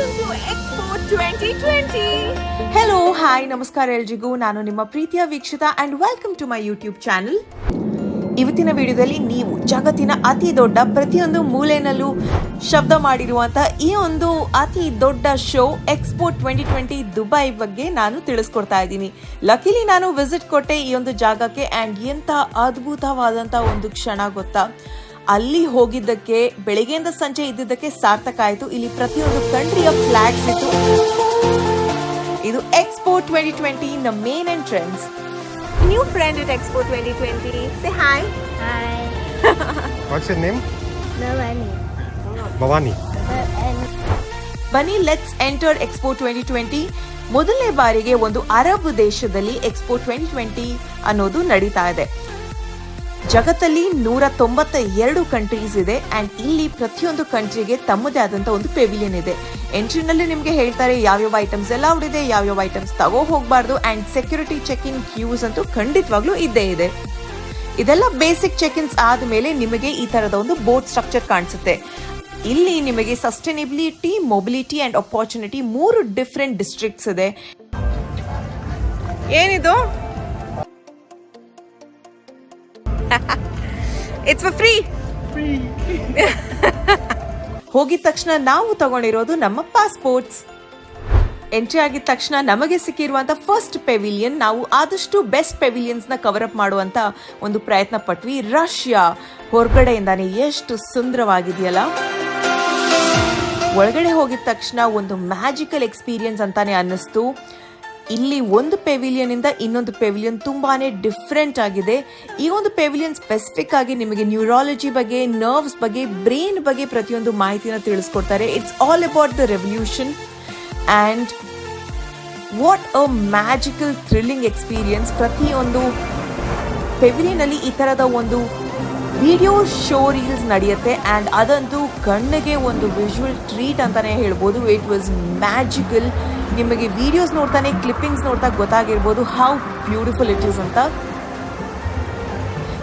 Welcome to Expo 2020. Hello hi ನಮಸ್ಕಾರ ಎಲ್ರಿಗೂ. ನಾನು ನಿಮ್ಮ ಪ್ರೀತಿಯ Vikshita and welcome to my YouTube channel. ಇವತ್ತಿನ ವಿಡಿಯೋದಲ್ಲಿ ನೀವು ಜಗತ್ತಿನ ಅತಿ ದೊಡ್ಡ ಪ್ರತಿಯೊಂದು ಮೂಲೆಯಲ್ಲೂ ಶಬ್ದ ಮಾಡಿರುವಂಥ ಈ ಒಂದು ಅತಿ ದೊಡ್ಡ ಶೋ ಎಕ್ಸ್ಪೋ 2020 ದುಬೈ ಬಗ್ಗೆ ನಾನು ತಿಳಿಸ್ಕೊಡ್ತಾ ಇದ್ದೀನಿ. ಲಕಿಲಿ ನಾನು ವಿಸಿಟ್ ಕೊಟ್ಟೆ ಈ ಒಂದು ಜಾಗಕ್ಕೆ ಆ್ಯಂಡ್ ಎಂಥ ಅದ್ಭುತವಾದಂಥ ಒಂದು ಕ್ಷಣ ಗೊತ್ತಾ, ಅಲ್ಲಿ ಹೋಗಿದ್ದಕ್ಕೆ ಬೆಳಗ್ಗೆಯಿಂದ ಸಂಜೆ ಇದ್ದಿದ್ದಕ್ಕೆ ಸಾರ್ಥಕ ಆಯಿತು. ಇಲ್ಲಿ ಪ್ರತಿಯೊಂದು ಕಂಟ್ರಿಯ ಫ್ಲಾಗ್ಸ್ ಇತ್ತು. ಇದು ಎಕ್ಸ್ಪೋ 2020 ನ main entrance. New friend at Expo 2020. Say hi. Hi. What's your name? Bhavani. Bhavani. ಬನ್ನಿ ಲೆಟ್ಸ್ ಎಂಟರ್ ಎಕ್ಸ್ಪೋ 2020. ಮೊದಲನೇ ಬಾರಿಗೆ ಒಂದು ಅರಬ್ ದೇಶದಲ್ಲಿ ಎಕ್ಸ್ಪೋ 2020 ಅನ್ನೋದು ನಡೀತಾ ಇದೆ. ಜಗತ್ತಲ್ಲಿ 192 ಕಂಟ್ರೀಸ್ ಇದೆ ಆ್ಯಂಡ್ ಇಲ್ಲಿ ಪ್ರತಿಯೊಂದು ಕಂಟ್ರಿಗೆ ತಮ್ಮದೇ ಆದಂಥ ಒಂದು ಪೆವಿಲಿಯನ್ ಇದೆ. ಎಂಟ್ರಿನಲ್ಲಿ ನಿಮಗೆ ಹೇಳ್ತಾರೆ ಯಾವ್ಯಾವ ಐಟಮ್ಸ್ ಎಲ್ಲ ಉಳಿದೆ, ಯಾವ್ಯಾವ ಐಟಮ್ಸ್ ತಗೋ ಹೋಗಬಾರ್ದು and security check in queues ಅಂತೂ ಖಂಡಿತವಾಗ್ಲೂ ಇದ್ದೇ ಇದೆ. ಇದೆಲ್ಲ ಬೇಸಿಕ್ ಚೆಕ್ ಇನ್ಸ್ ಆದಮೇಲೆ ನಿಮಗೆ ಈ ಥರದ ಒಂದು ಬೋರ್ಡ್ ಸ್ಟ್ರಕ್ಚರ್ ಕಾಣಿಸುತ್ತೆ. ಇಲ್ಲಿ ನಿಮಗೆ sustainability, mobility and opportunity 3 different districts ಇದೆ. ಏನಿದು? It's for free. ಹೋಗಿದ ತಕ್ಷಣ ನಾವು ತಗೊಂಡಿರೋದು ನಮ್ಮ ಪಾಸ್ಪೋರ್ಟ್ಸ್. ಎಂಟ್ರಿ ಆಗಿದ ತಕ್ಷಣ ನಮಗೆ ಸಿಕ್ಕಿರುವಂತ ಫಸ್ಟ್ ಪೆವಿಲಿಯನ್, ನಾವು ಆದಷ್ಟು ಬೆಸ್ಟ್ ಪೆವಿಲಿಯನ್ಸ್ ನ ಕವರ್ ಅಪ್ ಮಾಡುವಂತ ಒಂದು ಪ್ರಯತ್ನ ಪಟ್ವಿ. ರಷ್ಯಾ ಹೊರಗಡೆಯಿಂದಾನೆ ಎಷ್ಟು ಸುಂದರವಾಗಿದೆಯಲ್ಲ. ಒಳಗಡೆ ಹೋಗಿದ ತಕ್ಷಣ ಒಂದು ಮ್ಯಾಜಿಕಲ್ ಎಕ್ಸ್ಪೀರಿಯನ್ಸ್ ಅಂತಾನೆ ಅನ್ನಿಸ್ತು. ಇಲ್ಲಿ ಒಂದು ಪೆವಿಲಿಯನ್ ಇಂದ ಇನ್ನೊಂದು ಪೆವಿಲಿಯನ್ ತುಂಬಾನೇ ಡಿಫ್ರೆಂಟ್ ಆಗಿದೆ. ಈ ಒಂದು ಪೆವಿಲಿಯನ್ ಸ್ಪೆಸಿಫಿಕ್ ಆಗಿ ನಿಮಗೆ ನ್ಯೂರಾಲಜಿ ಬಗ್ಗೆ, ನರ್ವ್ಸ್ ಬಗ್ಗೆ, ಬ್ರೈನ್ ಬಗ್ಗೆ ಪ್ರತಿಯೊಂದು ಮಾಹಿತಿನ ತಿಳಿಸ್ಕೊಡ್ತಾರೆ. It's all about the revolution and what a magical thrilling experience. ಪ್ರತಿಯೊಂದು ಪೆವಿಲಿಯನ್ ಅಲ್ಲಿ ಈ ತರದ ಒಂದು ವಿಡಿಯೋ ಶೋ ರೀಲ್ಸ್ ನಡೆಯುತ್ತೆ ಆ್ಯಂಡ್ ಅದಂತೂ ಕಣ್ಣಿಗೆ ಒಂದು ವಿಜುವಲ್ ಟ್ರೀಟ್ ಅಂತಾನೆ ಹೇಳ್ಬೋದು. It was magical. ನಿಮಗೆ ವಿಡಿಯೋಸ್ ನೋಡ್ತಾನೆ, ಕ್ಲಿಪ್ಪಿಂಗ್ಸ್ ನೋಡ್ತಾ ಗೊತ್ತಾಗಿರ್ಬೋದು ಹೌ ಬ್ಯೂಟಿಫುಲ್ ಇಟ್ ಈಸ್ ಅಂತ.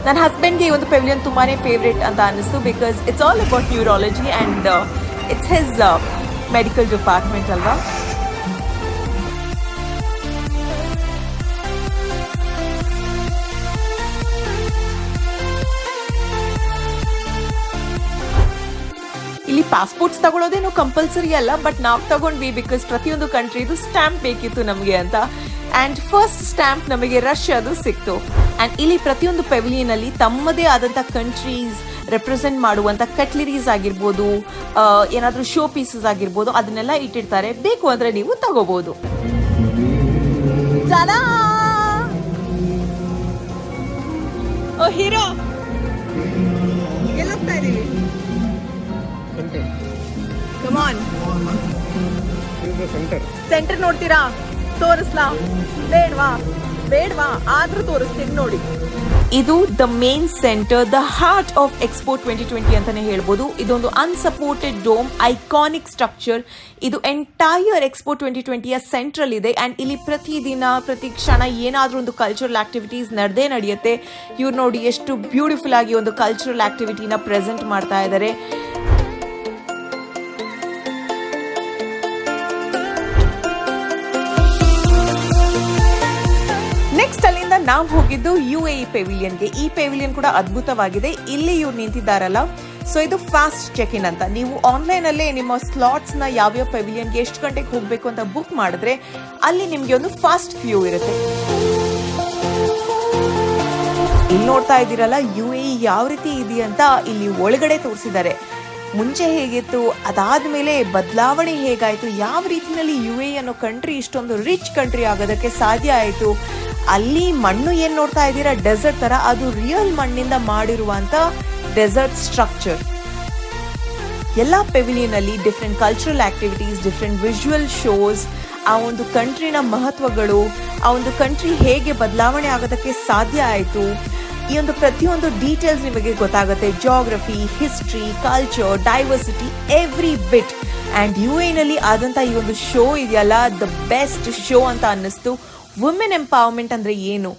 ನನ್ನ ಹಸ್ಬೆಂಡ್ಗೆ ಈ ಒಂದು ಪೆವಿಲಿಯನ್ ತುಂಬಾನೇ ಫೇವ್ರೇಟ್ ಅಂತ ಅನ್ನಿಸ್ತು. Because it's all about neurology and it's his medical department ಅಲ್ವಾ. ಇಲ್ಲಿ ಪಾಸ್ಪೋರ್ಟ್ಸ್ ತಗೊಳ್ಳೋದೇನು ಕಂಪಲ್ಸರಿ ಅಲ್ಲ, ಬಟ್ ನಾವು ತಗೊಂಡ್ವಿ ಬಿಕಾಸ್ ಪ್ರತಿಯೊಂದು ಕಂಟ್ರಿದು ಸ್ಟ್ಯಾಂಪ್ ಬೇಕಿತ್ತು ನಮಗೆ ಅಂತ. ಆ್ಯಂಡ್ ಫಸ್ಟ್ ಸ್ಟ್ಯಾಂಪ್ ನಮಗೆ ರಷ್ಯಾದು ಸಿಕ್ತು. ಆ್ಯಂಡ್ ಇಲ್ಲಿ ಪ್ರತಿಯೊಂದು ಪೆವಿಲಿಯನ್ ಅಲ್ಲಿ ತಮ್ಮದೇ ಆದಂಥ ಕಂಟ್ರೀಸ್ ರೆಪ್ರೆಸೆಂಟ್ ಮಾಡುವಂಥ ಕಟ್ಲರೀಸ್ ಆಗಿರ್ಬೋದು, ಏನಾದರೂ ಶೋ ಪೀಸಸ್ ಆಗಿರ್ಬೋದು, ಅದನ್ನೆಲ್ಲ ಇಟ್ಟಿರ್ತಾರೆ. ಬೇಕು ಅಂದರೆ ನೀವು ತಗೋಬಹುದು. ಓ ಹೀರೋ, ಎಲ್ಲಿ ಹೋಗ್ತಾ ಇದೀವಿ? Come on. ಸೆಂಟರ್ ನೋಡ್ತೀರಾ? ತೋರಿಸ್ಲಾ? ಬೇಡ್ವಾ ಆದ್ರೂ ತೋರಿಸ್ತೀನಿ ನೋಡಿ. ಇದು the main centre, the heart of expo 2020 ಅಂತಾನೆ ಹೇಳ್ಬೋದು. ಇದೊಂದು ಅನ್ಸಪೋರ್ಟೆಡ್ ಡೋಮ್, ಐಕಾನಿಕ್ ಸ್ಟ್ರಕ್ಚರ್. ಇದು ಎಂಟೈರ್ ಎಕ್ಸ್ಪೋ 2020ಯ ಸೆಂಟ್ರಲ್ ಇದೆ ಆ್ಯಂಡ್ ಇಲ್ಲಿ ಪ್ರತಿದಿನ ಪ್ರತಿ ಕ್ಷಣ ಏನಾದರೂ ಒಂದು ಕಲ್ಚರಲ್ ಆಕ್ಟಿವಿಟೀಸ್ ನಡೆಯುತ್ತೆ. ಇವ್ರು ನೋಡಿ ಎಷ್ಟು ಬ್ಯೂಟಿಫುಲ್ ಆಗಿ ಒಂದು ಕಲ್ಚರಲ್ ಆಕ್ಟಿವಿಟಿನ ಪ್ರೆಸೆಂಟ್ ಮಾಡ್ತಾ ಇದ್ದಾರೆ. ನೆಕ್ಸ್ಟ್ ಅಲ್ಲಿಂದ ನಾವು ಹೋಗಿದ್ದು UAE ಪೆವಿಲಿಯನ್ಗೆ. ಈ ಪೆವಿಲಿಯನ್ ಕೂಡ ಅದ್ಭುತವಾಗಿದೆ. ಇಲ್ಲಿ ಇವ್ರು ನಿಂತಿದ್ದಾರಲ್ಲ, ಸೊ ಇದು ಫಾಸ್ಟ್ ಚೆಕ್ ಇನ್ ಅಂತ. ನೀವು ಆನ್ಲೈನ್ ಅಲ್ಲೇ ನಿಮ್ಮ ಸ್ಲಾಟ್ಸ್ ನ ಯಾವ್ಯಾವ ಪೆವಿಲಿಯನ್ಗೆ ಎಷ್ಟು ಗಂಟೆಗೆ ಹೋಗ್ಬೇಕು ಅಂತ ಬುಕ್ ಮಾಡಿದ್ರೆ ಅಲ್ಲಿ ನಿಮ್ಗೆ ಒಂದು ಫಾಸ್ಟ್ ಕ್ಯೂ ಇರುತ್ತೆ. ಇಲ್ಲಿ ನೋಡ್ತಾ ಇದ್ದೀರಲ್ಲ UAE ಯಾವ ರೀತಿ ಇದೆಯಂತ ಇಲ್ಲಿ ಒಳಗಡೆ ತೋರಿಸಿದ್ದಾರೆ. ಮುಂಚೆ ಹೇಗಿತ್ತು, ಅದಾದ್ಮೇಲೆ ಬದಲಾವಣೆ ಹೇಗಾಯ್ತು, ಯಾವ ರೀತಿಯಲ್ಲಿ UAE ಅನ್ನೋ ಕಂಟ್ರಿ ಇಷ್ಟೊಂದು ರಿಚ್ ಕಂಟ್ರಿ ಆಗೋದಕ್ಕೆ ಸಾಧ್ಯ ಆಯಿತು. ಅಲ್ಲಿ ಮಣ್ಣು ಏನ್ ನೋಡ್ತಾ ಇದ್ದೀರಾ, ಡೆಸರ್ಟ್ ತರ, ಅದು ರಿಯಲ್ ಮಣ್ಣಿಂದ ಮಾಡಿರುವಂತ ಡೆಸರ್ಟ್ ಸ್ಟ್ರಕ್ಚರ್. ಎಲ್ಲ ಪೆವಿಲಿಯನ್ ಅಲ್ಲಿ different cultural activities, different visual shows, ಆ ಒಂದು ಕಂಟ್ರಿನ ಮಹತ್ವಗಳು, ಆ ಒಂದು ಕಂಟ್ರಿ ಹೇಗೆ ಬದಲಾವಣೆ ಆಗೋದಕ್ಕೆ ಸಾಧ್ಯ ಆಯಿತು, ಈ ಒಂದು ಪ್ರತಿಯೊಂದು ಡೀಟೇಲ್ಸ್ ನಿಮಗೆ ಗೊತ್ತಾಗುತ್ತೆ. Geography, history, culture, diversity, every bit. And UAE ನಲ್ಲಿ ಆದಂಥ ಈ ಒಂದು ಶೋ ಇದೆಯಲ್ಲ, ದ ಬೆಸ್ಟ್ ಶೋ ಅಂತ ಅನ್ನಿಸ್ತು. ವುಮೆನ್ ಎಂಪವರ್ಮೆಂಟ್ ಅಂದರೆ ಏನು,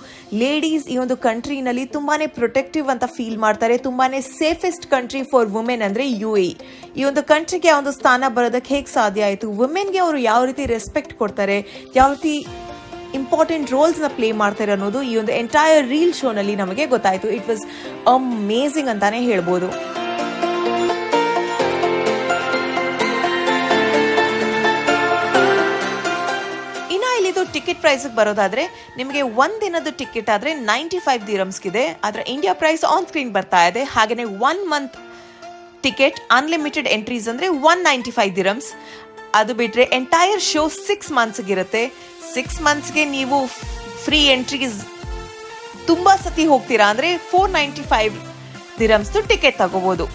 ಲೇಡೀಸ್ ಈ ಒಂದು ಕಂಟ್ರಿನಲ್ಲಿ ತುಂಬಾ ಪ್ರೊಟೆಕ್ಟಿವ್ ಅಂತ ಫೀಲ್ ಮಾಡ್ತಾರೆ. ತುಂಬಾ ಸೇಫೆಸ್ಟ್ ಕಂಟ್ರಿ ಫಾರ್ ವುಮೆನ್ ಅಂದರೆ UAE. ಈ ಒಂದು ಕಂಟ್ರಿಗೆ ಆ ಒಂದು ಸ್ಥಾನ ಬರೋದಕ್ಕೆ ಹೇಗೆ ಸಾಧ್ಯ ಆಯಿತು, ವುಮೆನ್ಗೆ ಅವರು ಯಾವ ರೀತಿ ರೆಸ್ಪೆಕ್ಟ್ ಕೊಡ್ತಾರೆ, ಯಾವ ರೀತಿ ಇಂಪಾರ್ಟೆಂಟ್ ರೋಲ್ಸ್ನ ಪ್ಲೇ ಮಾಡ್ತಾರೆ ಅನ್ನೋದು ಈ ಒಂದು ಎಂಟೈರ್ ರೀಲ್ ಶೋನಲ್ಲಿ ನಮಗೆ ಗೊತ್ತಾಯಿತು. ಇಟ್ ವಾಸ್ ಅಮೇಝಿಂಗ್ ಅಂತಾನೆ ಹೇಳ್ಬೋದು. ಟಿಕೆಟ್ ಪ್ರೈಸ್ ಬರೋದಾದ್ರೆ ನಿಮಗೆ ಒಂದಿನದ ಟಿಕೆಟ್ ಆದ್ರೆ 95 ದಿರಮ್ಸ್ಗಿದೆ. ಅದರ ಇಂಡಿಯಾ ಪ್ರೈಸ್ ಆನ್ ಸ್ಕ್ರೀನ್ ಬರ್ತಾ ಇದೆ. ಹಾಗೆಯೇ 1 ಮಂತ್ ಟಿಕೆಟ್ ಅನ್ಲಿಮಿಟೆಡ್ ಎಂಟ್ರೀಸ್ ಅಂದ್ರೆ 195 ದಿರಮ್ಸ್. ಅದು ಬಿಟ್ರೆ ಎಂಟೈರ್ ಶೋ 6 ಮಂತ್ಸ್ಗಿರುತ್ತೆ. 6 ಮಂತ್ಸ್ಗೆ ನೀವು ಫ್ರೀ ಎಂಟ್ರೀಸ್ ತುಂಬಾ ಸತಿ ಹೋಗ್ತೀರಾ ಅಂದ್ರೆ 495 ದಿರಮ್ಸ್ ಟಿಕೆಟ್ ತಗೋಬಹುದು.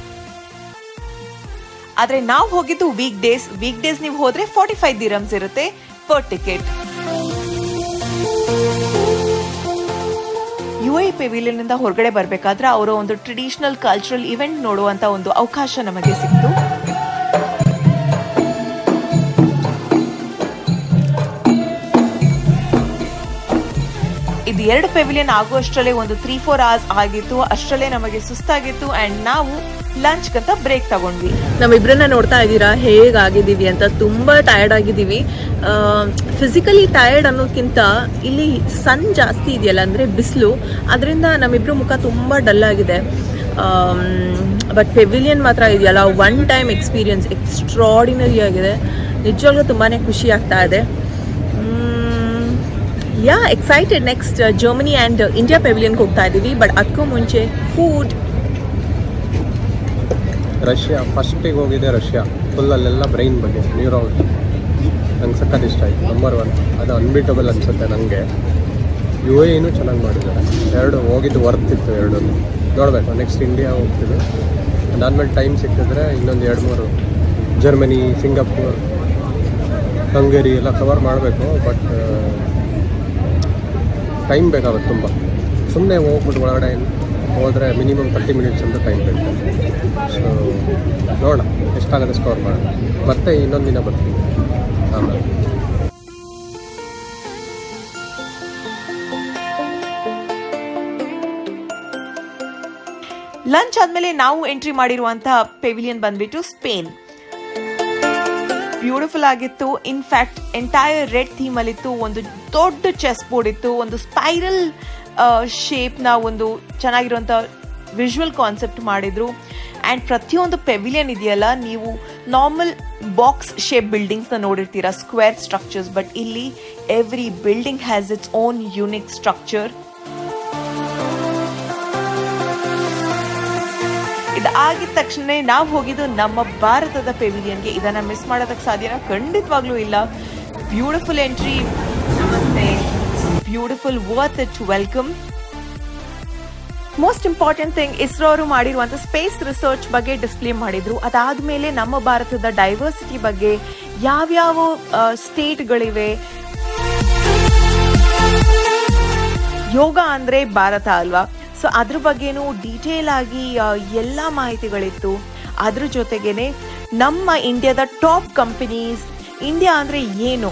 ಆದ್ರೆ ನಾವು ಹೋಗಿದ್ದು ವೀಕ್ ಡೇಸ್ ನೀವು ಹೋದ್ರೆ 45 ದಿರಮ್ಸ್ ಇರುತ್ತೆ ಪರ್ ಟಿಕೆಟ್. UAE ಪೆವಿಲಿಯನ್ ಇಂದ ಹೊರಗಡೆ ಬರಬೇಕಾದ್ರೆ ಅವರ ಒಂದು ಟ್ರೆಡಿಷನಲ್ ಕಲ್ಚರಲ್ ಇವೆಂಟ್ ನೋಡುವಂತ ಒಂದು ಅವಕಾಶ ನಮಗೆ ಸಿಕ್ತು. ಇದು 2 ಪೆವಿಲಿಯನ್ ಆಗುವಷ್ಟರಲ್ಲೇ ಒಂದು 3-4 ಅವರ್ಸ್ ಆಗಿತ್ತು. ಅಷ್ಟರಲ್ಲೇ ನಮಗೆ ಸುಸ್ತಾಗಿತ್ತು ಅಂಡ್ ನಾವು ಲಂಚ್ ಅಂತ ಬ್ರೇಕ್ ತಗೊಂಡ್ವಿ. ನಮ್ಮಿಬ್ರನ್ನ ನೋಡ್ತಾ ಇದ್ದೀರಾ ಹೇಗಾಗಿದ್ದೀವಿ ಅಂತ. ತುಂಬಾ ಟಯರ್ಡ್ ಆಗಿದ್ದೀವಿ. ಫಿಸಿಕಲಿ ಟಯರ್ಡ್ ಅನ್ನೋದಕ್ಕಿಂತ ಇಲ್ಲಿ ಸನ್ ಜಾಸ್ತಿ ಇದೆಯಲ್ಲ, ಅಂದರೆ ಬಿಸಿಲು, ಅದರಿಂದ ನಮ್ಮಿಬ್ರು ಮುಖ ತುಂಬ ಡಲ್ ಆಗಿದೆ. ಬಟ್ ಪೆವಿಲಿಯನ್ ಮಾತ್ರ ಇದೆಯಲ್ಲ, ಒನ್ ಟೈಮ್ ಎಕ್ಸ್ಪೀರಿಯನ್ಸ್ ಎಕ್ಸ್ಟ್ರಾಡಿನರಿ ಆಗಿದೆ. ನಿಜವಾಗ್ಲೂ ತುಂಬಾ ಖುಷಿ ಆಗ್ತಾ ಇದೆ. Excited. Next Germany and India ಪೆವಿಲಿಯನ್ಗೆ ಹೋಗ್ತಾ ಇದ್ದೀವಿ. ಬಟ್ ಅದಕ್ಕೂ ಮುಂಚೆ ಫುಡ್. ರಷ್ಯಾ ಫಸ್ಟಿಗೆ ಹೋಗಿದೆ. ರಷ್ಯಾ ಫುಲ್ ಅಲ್ಲೆಲ್ಲ ಬ್ರೈನ್ ಬಗ್ಗೆ ನ್ಯೂರಾನ್ ನಂಗೆ ಸಖತ್ ಇಷ್ಟ ಆಯಿತು. ನಂಬರ್ 1 ಅದು ಅನ್ಬೀಟಬಲ್ ಅನಿಸುತ್ತೆ ನನಗೆ. UAEನೂ ಚೆನ್ನಾಗಿ ಮಾಡಿದ್ದಾರೆ. 2 ಹೋಗಿದ್ದು ವರ್ತ್ ಇತ್ತು. 2 ನೋಡಬೇಕು. ನೆಕ್ಸ್ಟ್ ಇಂಡಿಯಾ ಹೋಗ್ತೀವಿ. ಅದಾದಮೇಲೆ ಟೈಮ್ ಸಿಕ್ಕಿದ್ರೆ ಇನ್ನೊಂದು 2-3 ಜರ್ಮನಿ, ಸಿಂಗಾಪುರ್, ಹಂಗೇರಿ ಎಲ್ಲ ಕವರ್ ಮಾಡಬೇಕು. ಬಟ್ ಟೈಮ್ ಬೇಕಾಗುತ್ತೆ ತುಂಬ. ಸುಮ್ಮನೆ ಹೋಗ್ಬಿಟ್ಟು ಒಳಗಡೆ ಹೋದರೆ ಮಿನಿಮಮ್ 30 ಮಿನಿಟ್ಸ್ ಅಂತ ಟೈಮ್ ಬೇಕು. ಸೊ ನೋಡೋಣ ಎಷ್ಟಾಗುತ್ತೆ ಸ್ಕೋರ್ ಮಾಡೋಣ. ಮತ್ತೆ ಇನ್ನೊಂದು ದಿನ ಬರ್ತೀವಿ ಆಮೇಲೆ. ಲಂಚ್ ಆದ್ಮೇಲೆ ನಾವು ಎಂಟ್ರಿ ಮಾಡಿರುವಂತಹ ಪೆವಿಲಿಯನ್ ಬಂದ್ಬಿಟ್ಟು ಸ್ಪೇನ್. ಬ್ಯೂಟಿಫುಲ್ ಆಗಿತ್ತು. ಇನ್ಫ್ಯಾಕ್ಟ್ ಎಂಟೈರ್ ರೆಡ್ ಥೀಮ್ ಅಲ್ಲಿತ್ತು. ಒಂದು ದೊಡ್ಡ ಚೆಸ್ ಬೋರ್ಡ್ ಇತ್ತು. ಒಂದು ಸ್ಪೈರಲ್ ಶೇಪ್ನ ಒಂದು ಚೆನ್ನಾಗಿರುವಂಥ ವಿಜುವಲ್ ಕಾನ್ಸೆಪ್ಟ್ ಮಾಡಿದ್ರು. ಆ್ಯಂಡ್ ಪ್ರತಿಯೊಂದು ಪೆವಿಲಿಯನ್ ಇದೆಯಲ್ಲ, ನೀವು ನಾರ್ಮಲ್ ಬಾಕ್ಸ್ ಶೇಪ್ ಬಿಲ್ಡಿಂಗ್ಸ್ನ ನೋಡಿರ್ತೀರಾ, ಸ್ಕ್ವೇರ್ ಸ್ಟ್ರಕ್ಚರ್ಸ್. ಬಟ್ ಇಲ್ಲಿ every building has its own unique structure. ಇದಾಗಿದ ತಕ್ಷಣ ನಾವು ಹೋಗಿದ್ದು ನಮ್ಮ ಭಾರತದ ಪೆವಿಲಿಯನ್ಗೆ. ಇದನ್ನ ಮಿಸ್ ಮಾಡೋದಕ್ಕೆ ಸಾಧ್ಯನಾ? ಖಂಡಿತವಾಗ್ಲೂ ಇಲ್ಲ. Beautiful entry, beautiful, worth it welcome. Most important thing, ISRO ಅವರು ಮಾಡಿರುವಂಥ ಸ್ಪೇಸ್ ರಿಸರ್ಚ್ ಬಗ್ಗೆ ಡಿಸ್ಪ್ಲೇ ಮಾಡಿದ್ರು. ಅದಾದ್ಮೇಲೆ ನಮ್ಮ ಭಾರತದ ಡೈವರ್ಸಿಟಿ ಬಗ್ಗೆ, ಯಾವ್ಯಾವ ಸ್ಟೇಟ್ಗಳಿವೆ, ಯೋಗ ಅಂದ್ರೆ ಭಾರತ ಅಲ್ವಾ, ಸೊ ಅದ್ರ ಬಗ್ಗೆನೂ ಡೀಟೇಲ್ ಆಗಿ ಎಲ್ಲ ಮಾಹಿತಿಗಳಿತ್ತು. ಅದ್ರ ಜೊತೆಗೇನೆ ನಮ್ಮ ಇಂಡಿಯಾದ ಟಾಪ್ ಕಂಪನೀಸ್, ಇಂಡಿಯಾ ಅಂದರೆ ಏನು,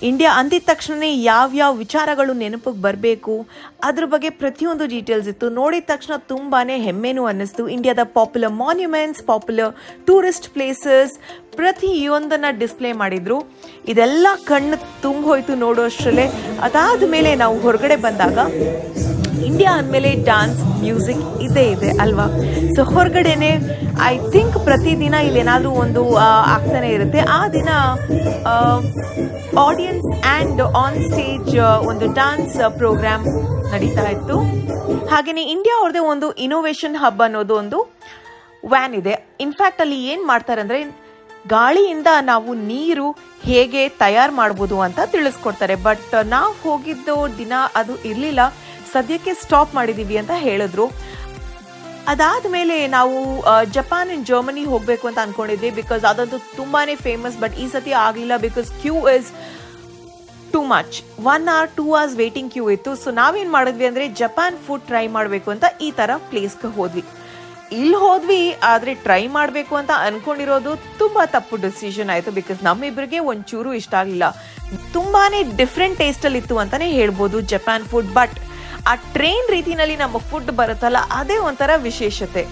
ಇಂಡಿಯಾ ಅಂದಿದ ತಕ್ಷಣ ಯಾವ್ಯಾವ ವಿಚಾರಗಳು ನೆನಪಿಗೆ ಬರಬೇಕು, ಅದ್ರ ಬಗ್ಗೆ ಪ್ರತಿಯೊಂದು ಡೀಟೇಲ್ಸ್ ಇತ್ತು. ನೋಡಿದ ತಕ್ಷಣ ತುಂಬಾ ಹೆಮ್ಮೆನೂ ಅನ್ನಿಸ್ತು. ಇಂಡಿಯಾದ popular monuments, popular tourist places ಪ್ರತಿಯೊಂದನ್ನು ಡಿಸ್ಪ್ಲೇ ಮಾಡಿದ್ರು. ಇದೆಲ್ಲ ಕಣ್ಣು ತುಂಬ ಹೋಯ್ತು ನೋಡೋಷ್ಟರಲ್ಲೇ. ಅದಾದ ಮೇಲೆ ನಾವು ಹೊರಗಡೆ ಬಂದಾಗ ಇಂಡಿಯಾ ಅಂದಮೇಲೆ ಡ್ಯಾನ್ಸ್, ಮ್ಯೂಸಿಕ್ ಇದೇ ಇದೆ ಅಲ್ವಾ. ಸೊ ಹೊರಗಡೆನೆ ಐ ಥಿಂಕ್ ಪ್ರತಿದಿನ ಇಲ್ಲಿ ಏನಾದರೂ ಒಂದು ಆಗ್ತಾನೆ ಇರುತ್ತೆ. ಆ ದಿನ ಆಡಿಯನ್ಸ್ ಆ್ಯಂಡ್ ಆನ್ ಸ್ಟೇಜ್ ಒಂದು ಡ್ಯಾನ್ಸ್ ಪ್ರೋಗ್ರಾಮ್ ನಡೀತಾ ಇತ್ತು. ಹಾಗೆಯೇ ಇಂಡಿಯಾ ಅವ್ರದ್ದೇ ಒಂದು ಇನೋವೇಷನ್ ಹಬ್ ಅನ್ನೋದು ಒಂದು ವ್ಯಾನ್ ಇದೆ. ಇನ್ಫ್ಯಾಕ್ಟ್ ಅಲ್ಲಿ ಏನು ಮಾಡ್ತಾರೆ ಅಂದರೆ, ಗಾಳಿಯಿಂದ ನಾವು ನೀರು ಹೇಗೆ ತಯಾರು ಮಾಡ್ಬೋದು ಅಂತ ತಿಳಿಸ್ಕೊಡ್ತಾರೆ. ಬಟ್ ನಾವು ಹೋಗಿದ್ದು ದಿನ ಅದು ಇರಲಿಲ್ಲ, ಸದ್ಯಕ್ಕೆ ಸ್ಟಾಪ್ ಮಾಡಿದ್ದೀವಿ ಅಂತ ಹೇಳಿದ್ರು. ಅದಾದ ಮೇಲೆ ನಾವು ಜಪಾನ್ ಆ್ಯಂಡ್ ಜರ್ಮನಿ ಹೋಗಬೇಕು ಅಂತ ಅಂದ್ಕೊಂಡಿದ್ವಿ, ಬಿಕಾಸ್ ಅದಂತೂ ತುಂಬಾ ಫೇಮಸ್. ಬಟ್ ಈ ಸತಿ ಆಗಲಿಲ್ಲ, because queue is too much. 1 hour 2 hours waiting queue ಇತ್ತು. ಸೊ ನಾವೇನು ಮಾಡಿದ್ವಿ ಅಂದರೆ, ಜಪಾನ್ ಫುಡ್ ಟ್ರೈ ಮಾಡಬೇಕು ಅಂತ ಈ ಥರ ಪ್ಲೇಸ್ಗೆ ಹೋದ್ವಿ. ಇಲ್ಲಿ ಹೋದ್ವಿ, ಆದರೆ ಟ್ರೈ ಮಾಡಬೇಕು ಅಂತ ಅನ್ಕೊಂಡಿರೋದು ತುಂಬ ತಪ್ಪು ಡಿಸಿಷನ್ ಆಯಿತು. ಬಿಕಾಸ್ ನಮ್ಮಿಬ್ಬರಿಗೆ ಒಂಚೂರು ಇಷ್ಟ ಆಗಲಿಲ್ಲ. ತುಂಬಾ ಡಿಫ್ರೆಂಟ್ ಟೇಸ್ಟಲ್ಲಿ ಇತ್ತು ಅಂತಲೇ ಹೇಳ್ಬೋದು ಜಪಾನ್ ಫುಡ್. ಬಟ್ ಆ ಟ್ರೈನ್ ರೀತಿನಲ್ಲಿ ನಮ್ಮ ಫುಡ್ ಬರುತ್ತಲ್ಲ, ಅದೇ ಒಂಥರ ವಿಶೇಷತೆ.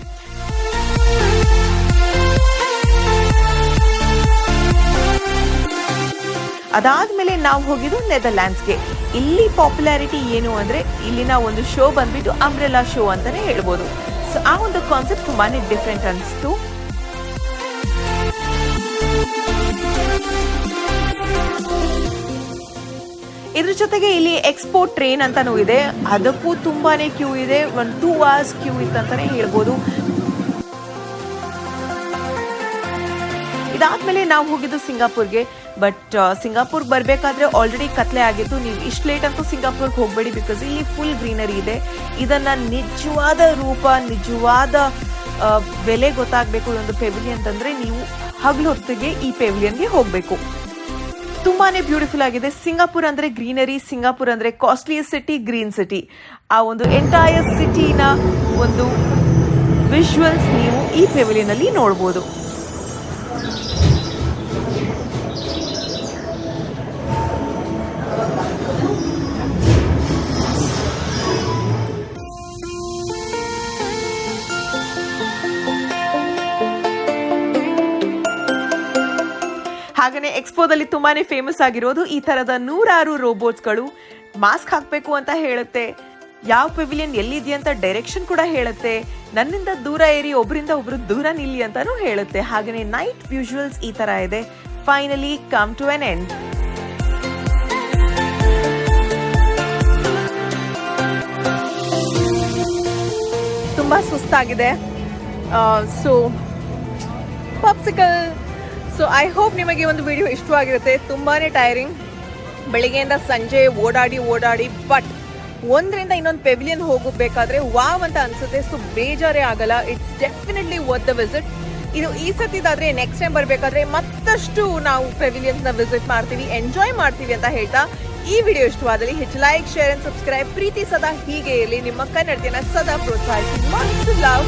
ಅದಾದ್ಮೇಲೆ ನಾವು ಹೋಗಿದ್ದು ನೆದರ್ಲ್ಯಾಂಡ್ಸ್ಗೆ. ಇಲ್ಲಿ ಪಾಪ್ಯುಲಾರಿಟಿ ಏನು ಅಂದರೆ ಇಲ್ಲಿನ ಒಂದು ಶೋ ಬಂದ್ಬಿಟ್ಟು ಅಂಬ್ರೆಲಾ ಶೋ ಅಂತಾನೆ ಹೇಳ್ಬೋದು. ಸೊ ಆ ಒಂದು ಕಾನ್ಸೆಪ್ಟ್ ತುಂಬಾನೇ ಡಿಫ್ರೆಂಟ್ ಅನಿಸ್ತು. ಇದ್ರ ಜೊತೆಗೆ ಇಲ್ಲಿ ಎಕ್ಸ್ಪೋರ್ಟ್ ಟ್ರೈನ್ ಅಂತಾನೂ ಇದೆ, ಅದಕ್ಕೂ ತುಂಬಾನೇ ಕ್ಯೂ ಇದೆ. 2 hours ಕ್ಯೂ ಇತ್ತಂತಾನೆ ಹೇಳ್ಬೋದು. ಇದಾದ್ಮೇಲೆ ನಾವು ಹೋಗಿದ್ದು ಸಿಂಗಾಪುರ್ಗೆ. ಬಟ್ ಸಿಂಗಾಪುರ್ಗೆ ಬರಬೇಕಾದ್ರೆ ಆಲ್ರೆಡಿ ಕತ್ಲೆ ಆಗಿತ್ತು. ನೀವು ಇಷ್ಟು ಲೇಟ್ ಅಂತೂ ಸಿಂಗಾಪುರ್ಗೆ ಹೋಗಬೇಡಿ, ಬಿಕಾಸ್ ಇಲ್ಲಿ ಫುಲ್ ಗ್ರೀನರಿ ಇದೆ. ಇದನ್ನ ನಿಜವಾದ ರೂಪ, ನಿಜವಾದ ಬೆಲೆ ಗೊತ್ತಾಗಬೇಕು ಈ ಒಂದು ಪೆವಿಲಿಯನ್ ಅಂತಂದ್ರೆ ನೀವು ಹಗಲು ಹೊತ್ತಿಗೆ ಈ ಪೆವಿಲಿಯನ್ಗೆ ಹೋಗಬೇಕು. ತುಂಬಾನೇ ಬ್ಯೂಟಿಫುಲ್ ಆಗಿದೆ. ಸಿಂಗಾಪುರ್ ಅಂದ್ರೆ ಗ್ರೀನರಿ, ಸಿಂಗಾಪುರ್ ಅಂದ್ರೆ ಕಾಸ್ಟ್ಲಿಯಸ್ಟ್ ಸಿಟಿ, ಗ್ರೀನ್ ಸಿಟಿ. ಆ ಒಂದು ಎಂಟೈರ್ ಸಿಟಿನ ಒಂದು ವಿಜುವಲ್ಸ್ ನೀವು ಈ ಪೆವಿಲಿಯನ್ ಅಲ್ಲಿ ನೋಡ್ಬೋದು. ಹಾಗೇನೆ ಎಕ್ಸ್ಪೋದಲ್ಲಿ ತುಂಬಾನೇ ಫೇಮಸ್ ಆಗಿರೋದು ಈ ತರದ 100 ರೋಬೋಟ್ಸ್ಗಳು. ಮಾಸ್ಕ್ ಹಾಕಬೇಕು ಅಂತ ಹೇಳುತ್ತೆ, ಯಾವ ಪೆವಿಲಿಯನ್ ಎಲ್ಲಿದೆ ಅಂತ ಡೈರೆಕ್ಷನ್ ಕೂಡ ಹೇಳುತ್ತೆ, ನನ್ನಿಂದ ದೂರ ಏರಿ ಒಬ್ಬರಿಂದ ಒಬ್ರು ದೂರ ನಿಲ್ಲಿ ಅಂತಾನೂ ಹೇಳುತ್ತೆ. ಹಾಗೇನೆ ನೈಟ್ ವಿಜುವಲ್ಸ್ ಈ ತರ ಇದೆ. Finally come to an end. ತುಂಬಾ ಸುಸ್ತಾಗಿದೆ. So popsicle. So I hope ನಿಮಗೆ ಒಂದು ವಿಡಿಯೋ ಇಷ್ಟವಾಗಿರುತ್ತೆ. ತುಂಬಾನೇ ಟೈರಿಂಗ್, ಬೆಳಿಗ್ಗೆಯಿಂದ ಸಂಜೆ ಓಡಾಡಿ. ಬಟ್ ಒಂದರಿಂದ ಇನ್ನೊಂದು ಪೆವಿಲಿಯನ್ ಹೋಗಬೇಕಾದ್ರೆ ವಾವ್ ಅಂತ ಅನ್ಸುತ್ತೆ. ಸೊ ಬೇಜಾರೇ ಆಗಲ್ಲ. It's definitely worth the visit. ಇದು ಈ ಸತಿದಾದ್ರೆ ನೆಕ್ಸ್ಟ್ ಟೈಮ್ ಬರಬೇಕಾದ್ರೆ ಮತ್ತಷ್ಟು ನಾವು ಪೆವಿಲಿಯನ್ಸ್ನ ವಿಸಿಟ್ ಮಾಡ್ತೀವಿ, ಎಂಜಾಯ್ ಮಾಡ್ತೀವಿ ಅಂತ ಹೇಳ್ತಾ ಈ ವಿಡಿಯೋ ಇಷ್ಟವಾದಲ್ಲಿ ಹೆಚ್ಚು ಲೈಕ್, ಶೇರ್ ಅಂಡ್ ಸಬ್ಸ್ಕ್ರೈಬ್. ಪ್ರೀತಿ ಸದಾ ಹೀಗೆ ಇರಲಿ. ನಿಮ್ಮ ಕನ್ನಡತಿಯನ್ನ ಸದಾ ಪ್ರೋತ್ಸಾಹಿಸಿ. ಲವ್.